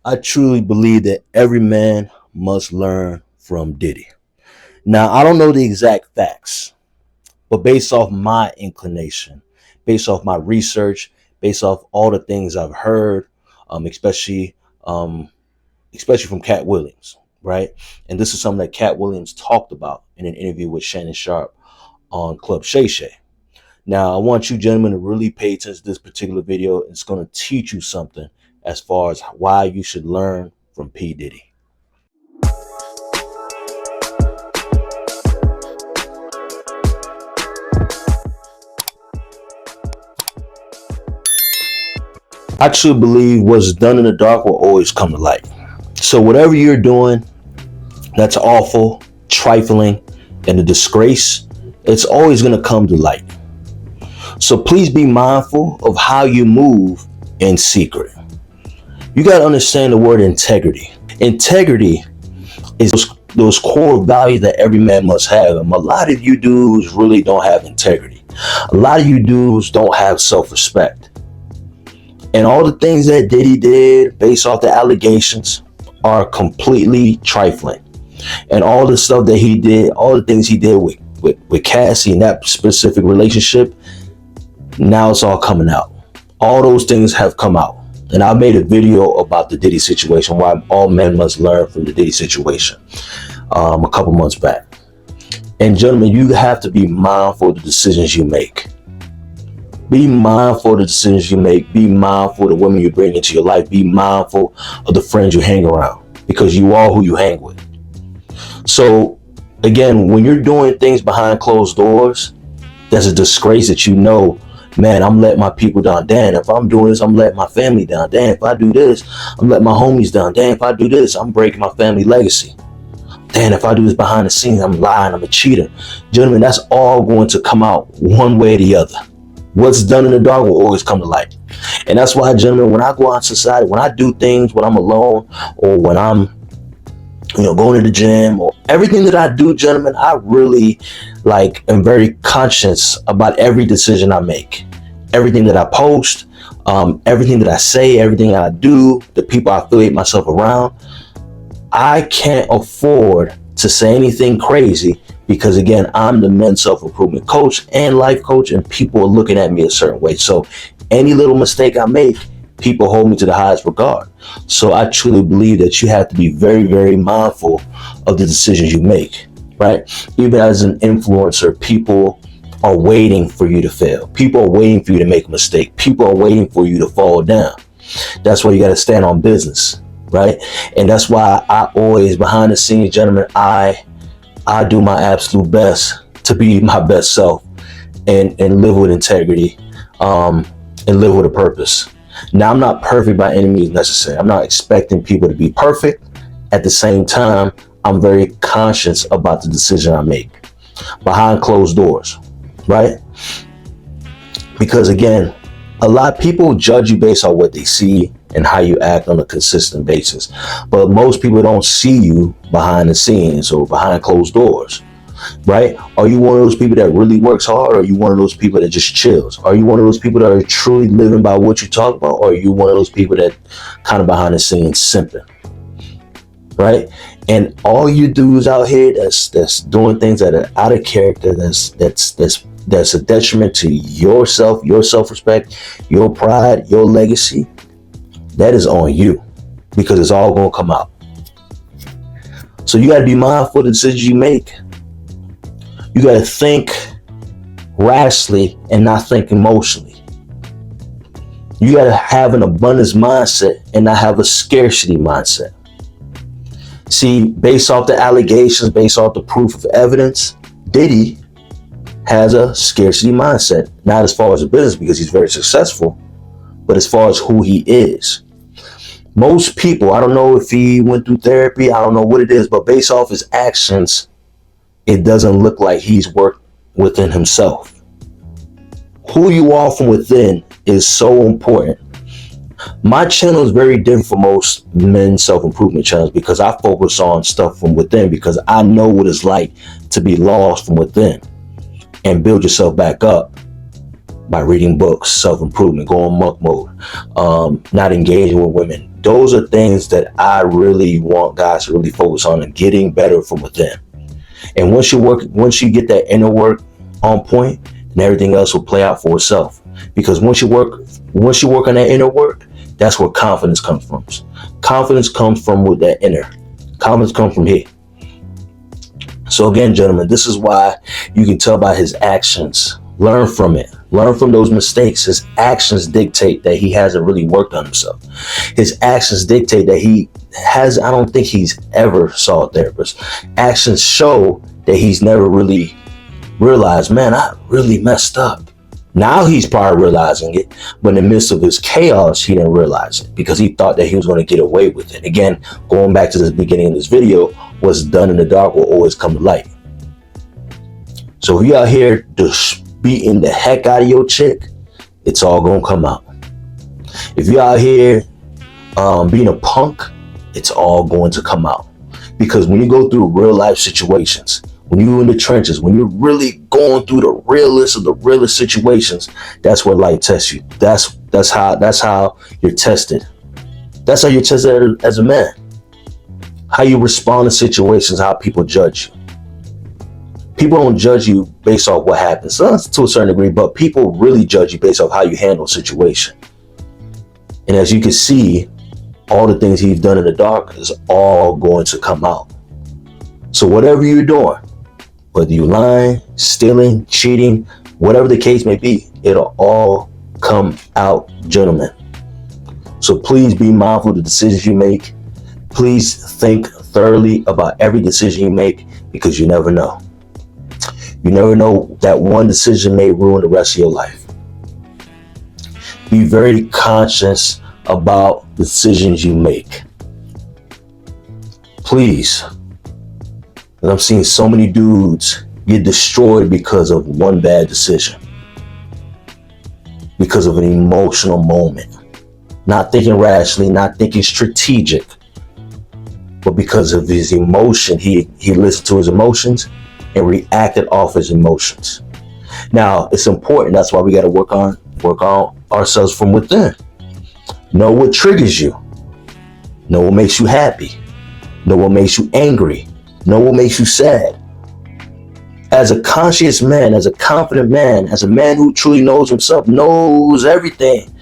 I truly believe that every man must learn from Diddy. Now, I don't know the exact facts, but based off my inclination, based off my research, based off all the things I've heard, um, especially um, especially from Cat Williams, right? And this is something that Cat Williams talked about in an interview with Shannon Sharp on Club Shay Shay. Now, I want you gentlemen to really pay attention to this particular video. It's going to teach you something as far as why you should learn from P. Diddy. I truly believe what's done in the dark will always come to light. So whatever you're doing that's awful, trifling, and a disgrace, it's always going to come to light. So please be mindful of how you move in secret. You got to understand the word integrity. Integrity is those core values that every man must have. And a lot of you dudes really don't have integrity. A lot of you dudes don't have self-respect. And all the things that Diddy did based off the allegations are completely trifling. And all the stuff that he did, all the things he did with Cassie in that specific relationship, now it's all coming out. All those things have come out. And I made a video about the Diddy situation, why all men must learn from the Diddy situation, a couple months back. And gentlemen, you have to be mindful of the decisions you make. Be mindful of the decisions you make. Be mindful of the women you bring into your life. Be mindful of the friends you hang around, because you are who you hang with. So again, when you're doing things behind closed doors, there's a disgrace that you know, man, I'm letting my people down. Damn, if I'm doing this, I'm letting my family down. Damn, if I do this, I'm letting my homies down. Damn, if I do this, I'm breaking my family legacy. Damn, if I do this behind the scenes, I'm lying, I'm a cheater. Gentlemen, that's all going to come out one way or the other. What's done in the dark will always come to light. And that's why, gentlemen, when I go out in society, when I do things, when I'm alone, or when I'm going to the gym, or everything that I do, gentlemen, I really am very conscious about every decision I make, everything that I post, everything that I say, everything that I do, the people I affiliate myself around. I can't afford to say anything crazy, because again, I'm the men's self-improvement coach and life coach, and people are looking at me a certain way. So any little mistake I make, people hold me to the highest regard. So I truly believe that you have to be very, very mindful of the decisions you make, right? Even as an influencer, people are waiting for you to fail. People are waiting for you to make a mistake. People are waiting for you to fall down. That's why you got to stand on business, right? And that's why I always, behind the scenes, gentlemen, I do my absolute best to be my best self and live with integrity, and live with a purpose. Now, I'm not perfect by any means necessary. I'm not expecting people to be perfect. At the same time, I'm very conscious about the decision I make behind closed doors, right? Because again, a lot of people judge you based on what they see and how you act on a consistent basis. But most people don't see you behind the scenes or behind closed doors, right? Are you one of those people that really works hard, or are you one of those people that just chills? Are you one of those people that are truly living by what you talk about, or are you one of those people that kind of behind the scenes simping, right? And all you dudes out here that's doing things that are out of character, that's a detriment to yourself, your self-respect, your pride, your legacy, that is on you, because it's all going to come out. So you got to be mindful of the decisions you make. You got to think rashly and not think emotionally. You got to have an abundance mindset and not have a scarcity mindset. See, based off the allegations, based off the proof of evidence, Diddy has a scarcity mindset. Not as far as a business, because he's very successful, but as far as who he is. Most people, I don't know if he went through therapy, I don't know what it is, but based off his actions, it doesn't look like he's worked within himself. Who you are from within is so important. My channel is very different from most men's self-improvement channels, because I focus on stuff from within, because I know what it's like to be lost from within and build yourself back up by reading books, self-improvement, going monk mode, not engaging with women. Those are things that I really want guys to really focus on and getting better from within. And once you get that inner work on point, then everything else will play out for itself. Because once you work on that inner work, that's where confidence comes from. Confidence comes from with that inner. Confidence comes from here. So again, gentlemen, this is why you can tell by his actions. Learn from it. Learn from those mistakes. His actions dictate that he hasn't really worked on himself. His actions dictate that I don't think he's ever saw a therapist. Actions show that he's never really realized, man, I really messed up. Now he's probably realizing it, but in the midst of his chaos, he didn't realize it because he thought that he was going to get away with it. Again, going back to the beginning of this video, what's done in the dark will always come to light. So if you out here just beating the heck out of your chick, it's all going to come out. If you out here being a punk, it's all going to come out. Because when you go through real life situations, when you're in the trenches, when you're really going through the realest of the realest situations, that's where life tests you. That's how you're tested. That's how you're tested as a man. How you respond to situations, how people judge you. People don't judge you based off what happens, to a certain degree, but people really judge you based off how you handle a situation. And as you can see, all the things he's done in the dark is all going to come out. So whatever you're doing, whether you're lying, stealing, cheating, whatever the case may be, it'll all come out, gentlemen. So please be mindful of the decisions you make. Please think thoroughly about every decision you make, because you never know. You never know, that one decision may ruin the rest of your life. Be very conscious about the decisions you make. Please. And I'm seeing so many dudes get destroyed because of one bad decision. Because of an emotional moment. Not thinking rationally, not thinking strategic. But because of his emotion, he listened to his emotions and reacted off his emotions. Now, it's important. That's why we got to work on ourselves from within. Know what triggers you. Know what makes you happy. Know what makes you angry. Know what makes you sad. As a conscious man, as a confident man, as a man who truly knows himself, knows everything,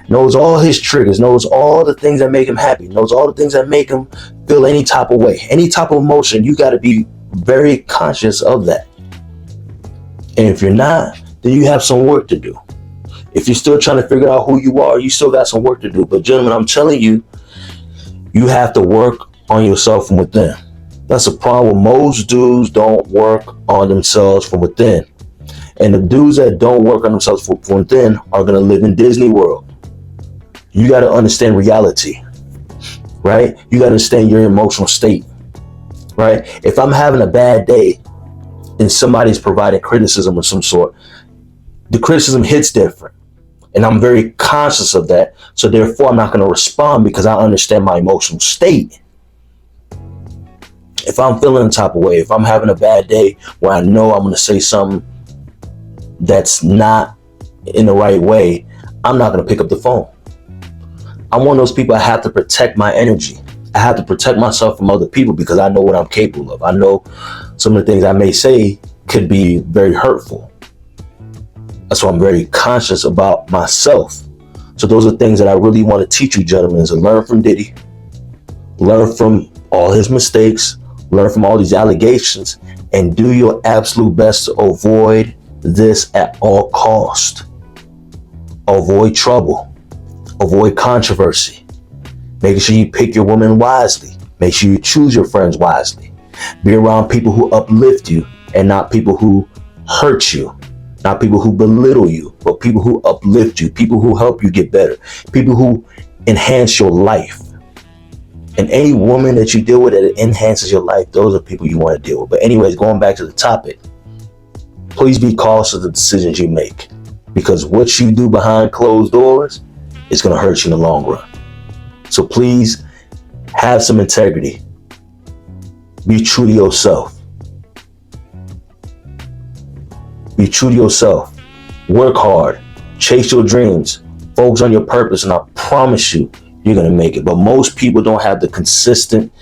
knows all his triggers, knows all the things that make him happy, knows all the things that make him feel any type of way, any type of emotion. You got to be very conscious of that. And if you're not, then you have some work to do. If you're still trying to figure out who you are, you still got some work to do. But gentlemen, I'm telling you, you have to work on yourself from within. That's a problem. Most dudes don't work on themselves from within. And the dudes that don't work on themselves from within are going to live in Disney World. You got to understand reality, right? You got to understand your emotional state, right? If I'm having a bad day and somebody's providing criticism of some sort, the criticism hits different. And I'm very conscious of that. So therefore, I'm not going to respond because I understand my emotional state. If I'm feeling the type of way, if I'm having a bad day where I know I'm going to say something that's not in the right way, I'm not going to pick up the phone. I'm one of those people. I have to protect my energy. I have to protect myself from other people because I know what I'm capable of. I know some of the things I may say could be very hurtful. That's why I'm very conscious about myself. So those are things that I really want to teach you, gentlemen, is to learn from Diddy, learn from all his mistakes, learn from all these allegations, and do your absolute best to avoid this at all cost. Avoid trouble. Avoid controversy. Making sure you pick your woman wisely. Make sure you choose your friends wisely. Be around people who uplift you and not people who hurt you. Not people who belittle you, but people who uplift you, people who help you get better, people who enhance your life. And any woman that you deal with that enhances your life, those are people you want to deal with. But anyways, going back to the topic, please be cautious of the decisions you make, because what you do behind closed doors is going to hurt you in the long run. So please have some integrity. Be true to yourself. Be true to yourself. Work hard. Chase your dreams. Focus on your purpose, and I promise you, you're gonna make it. But most people don't have the consistent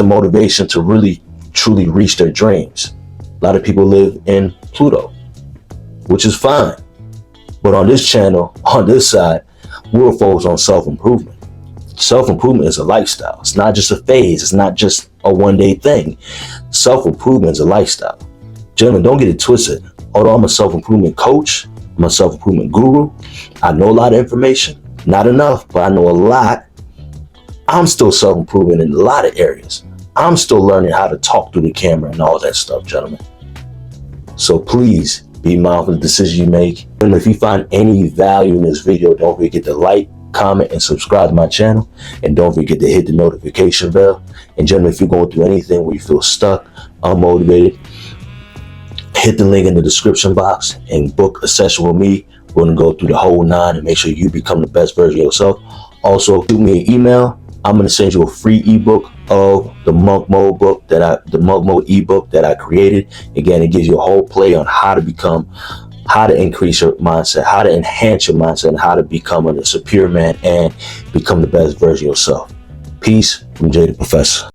motivation to really truly reach their dreams. A lot of people live in Pluto, which is fine. But on this channel, on this side, we'll focus on self-improvement. Self-improvement is a lifestyle. It's not just a phase. It's not just a one-day thing. Self-improvement is a lifestyle. Gentlemen, don't get it twisted. Although I'm a self-improvement coach, I'm a self-improvement guru, I know a lot of information. Not enough, but I know a lot. I'm still self-improving in a lot of areas. I'm still learning how to talk through the camera and all that stuff, gentlemen. So please be mindful of the decisions you make. And if you find any value in this video, don't forget to like, comment, and subscribe to my channel. And don't forget to hit the notification bell. And gentlemen, if you're going through anything where you feel stuck, unmotivated, hit the link in the description box and book a session with me. We're going to go through the whole 9 and make sure you become the best version of yourself. Also, shoot me an email. I'm going to send you a free ebook of the Monk Mode ebook that I created. Again, it gives you a whole play on how to increase your mindset, how to enhance your mindset, and how to become a superior man and become the best version of yourself. Peace from Jay the Professor.